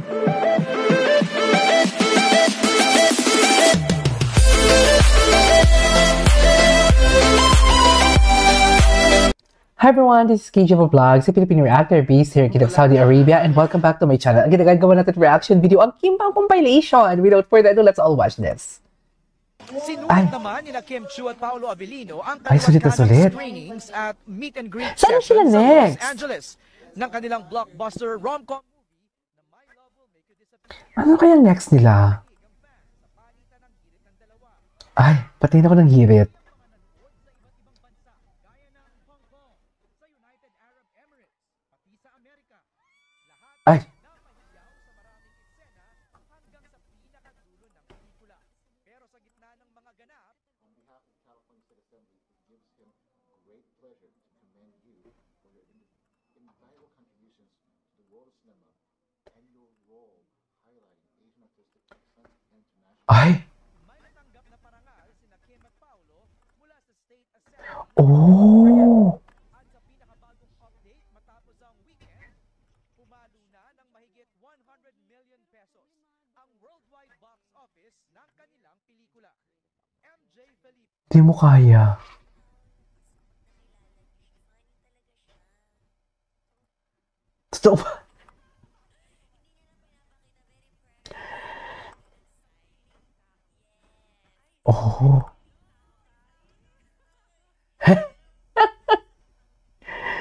Hi everyone, this is KJ Vlogs, a Filipino reactor based here in Saudi Arabia, and welcome back to my channel. Ang ginagawa natin reaction video ang Kim Pang compilation. Without further ado, let's all watch this. Sinulat naman ni Kim Chiu at Paolo Abilino ang sulit. screenings at meet and greet Saan sila sessions sa next? Los Angeles ng kanilang blockbuster rom-com movie na My Love Will Make You Disappear. Ano kaya next nila? Ay, pati na ko ng hirit. Ay. Pero sa gitna ng mga ganap, on behalf of the California State Assembly, it gives him great pleasure to commend you for your invaluable contributions to the world of cinema and your role highlighting Asian artistic excellence and international. Ay. may natanggap na parangal sina Kim at Paolo mula sa State Assembly. Oh. At sa pinakabagong update matapos ang weekend, pumalo na ng mahigit 100 million pesos ang worldwide box office ng kanilang pelikula. MJ Felipe. Di mo kaya. Totoo ba? Oh.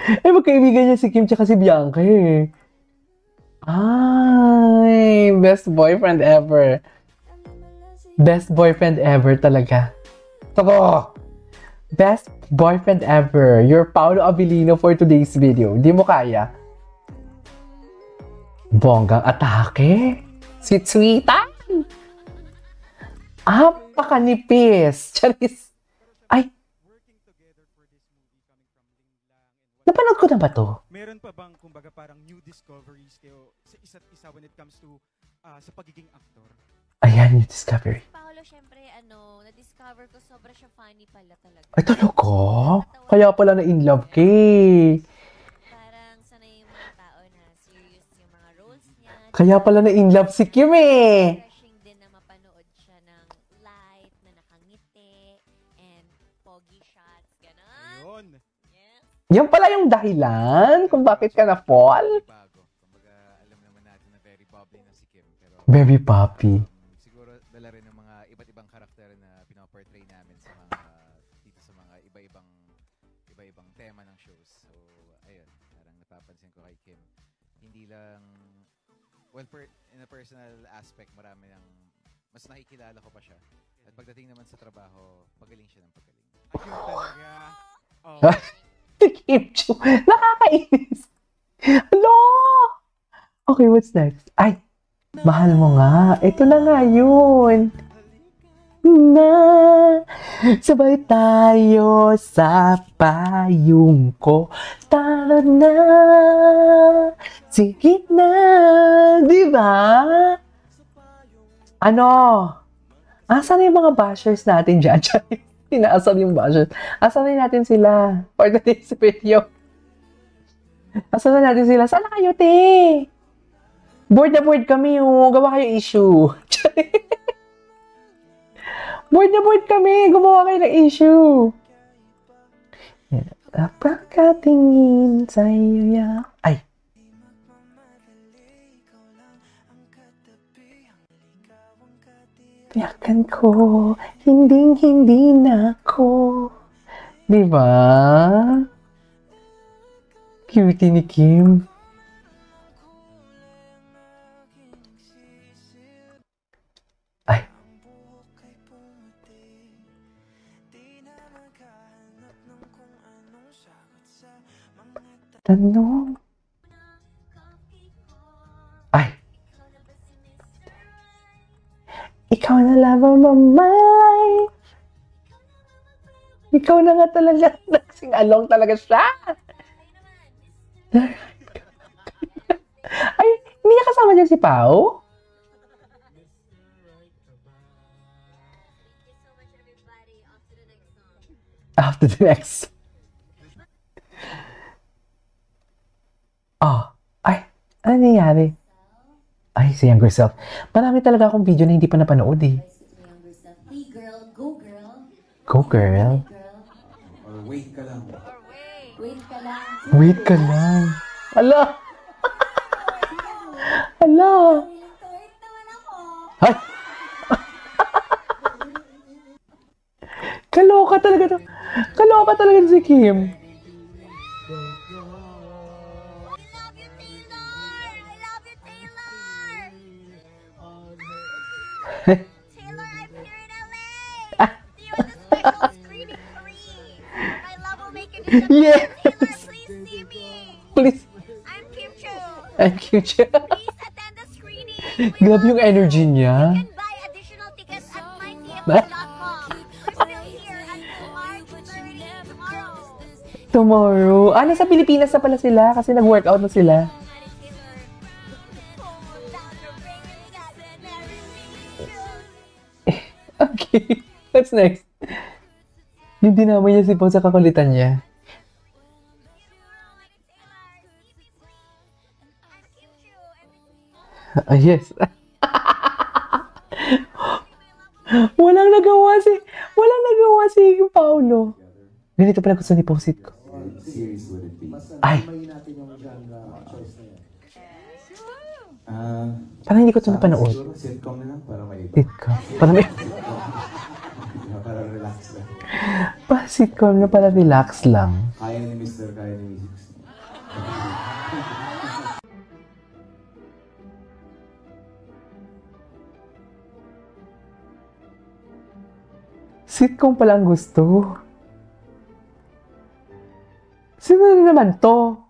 Eh, magkaibigan niya si Kim tsaka si Bianca eh. Ay, best boyfriend ever. Best boyfriend ever talaga. Toko! Best boyfriend ever. You're Paolo Abilino for today's video. Di mo kaya? Bonggang atake. Sweet-sweetan. Apakanipis. Charis. Ay. Napanood ko na ba to? Meron pa bang kumbaga parang new discoveries kayo sa isa't isa when it comes to sa pagiging aktor? Ayan yung discovery. Paolo, syempre, na-discover ko sobra siya funny pala talaga. Ay, talaga? Kaya pala na in love ka eh. Parang sanay yung mga tao na serious yung mga roles niya. Kaya pala na in love si Kim eh. Refreshing din na mapanood siya ng light, na nakangiti, and pogi shots, gano'n. Ayun. Yes. Yan pala yung dahilan kung bakit ka na-fall. Bago. Kumbaga, alam naman natin na very bubbly na si Kim. Pero, Very poppy. siguro dala rin ng mga iba't ibang karakter na pinoportray namin sa mga dito sa mga iba-ibang tema ng shows. So, ayun. Parang napapansin ko kay Kim. Hindi lang, well, in a personal aspect, marami ng, mas nakikilala ko pa siya. At pagdating naman sa trabaho, magaling siya ng pagaling. Ayun talaga. Oh. Si Kim Chiu. Nakakainis. Hello! Okay, what's next? Ay, mahal mo nga. Ito na nga yun. Na, sabay tayo sa payong ko. Tara na, sige na, di ba? Ano? Asan yung mga bashers natin dyan? Tinaasam yung bashers. Asan na natin sila? For today's video. Asan na natin sila? Saan na kayo, te? Bored na bored kami, oh. Gawa kayo issue. Bored na bored kami. Gumawa kayo ng issue. Napakatingin sa'yo, ya. Ay. Tiyakan ko, hindi na ako. Diba? Cutie ni Kim. Ay. Tanong. Ay. Ikaw na love of my life. Ikaw na nga talaga. Nagsing along talaga siya. Ay, hindi niya kasama dyan si Pao? After the next. Oh, ay, ano nangyayari? Ay, sa younger self. Marami talaga akong video na hindi pa napanood eh. Hey girl, go girl. Go, girl. Girl, Or wait ka lang. wait ka lang. Wait ka lang. Ala! Ala! Wait naman ako. Ay! Kaloka talaga to. Kaloka talaga si Kim. I love you, Taylor. I love you, Taylor. Taylor, I'm here in LA. Do you want the special screening free? My love will make it Yes! Taylor, please see me. Please. I'm Kim Chu. Thank you, Chia. Please attend the screening. Grabe yung energy niya. You can buy additional tickets at mytfl.com. We're still here until March 30 tomorrow. Tomorrow. Ah, nasa Pilipinas na pala sila kasi nag-workout na sila. Okay. That's nice. Yung dinamay niya si Pong sa kakulitan niya. Ah, yes. Walang nagawa si Paolo. Ganito pala gusto ni Posit ko. Series would it be? Ay, natin yung genre choice na yan. parang hindi ko ito napanood. Siguro sitcom na lang para may iba. Sitcom. Parang may... Para relax lang. Sitcom na pala relax lang. Kaya ni Mr. Kaya ni Mrs. Sitcom pala ang gusto. Sino na naman to?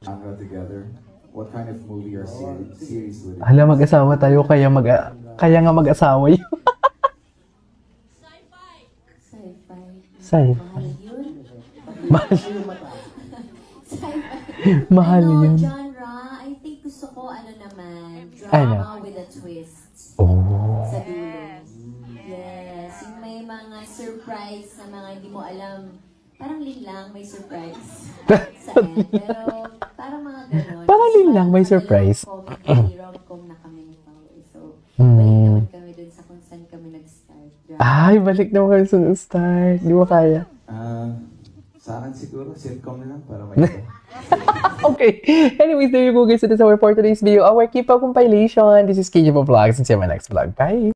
Genre together. What kind of movie or series would it be? Hala, mag-asawa tayo, kaya nga mag-asawa yun. Sci-fi. Sci-fi. Mahal yun. Mahal. Sci-fi. Mahal Ano, yun. genre, I think gusto ko ano naman, Ano? drama with a twist Oh. sa dulo. Yes, yung may mga surprise na mga hindi mo alam. Parang linlang may surprise sa end. Pero parang mga ganon. Parang linlang may surprise. Comedy, rom-com na kami ni Paul. So, balik naman kami dun sa kung saan kami nag-start. Ay, balik naman kami sa start. Di mo kaya. Sa akin siguro, sitcom na lang para may iba. Okay. Anyways, there you go guys. It is our for today's video. Our K-pop compilation. This is KJ Vlogs. And see you in my next vlog. Bye.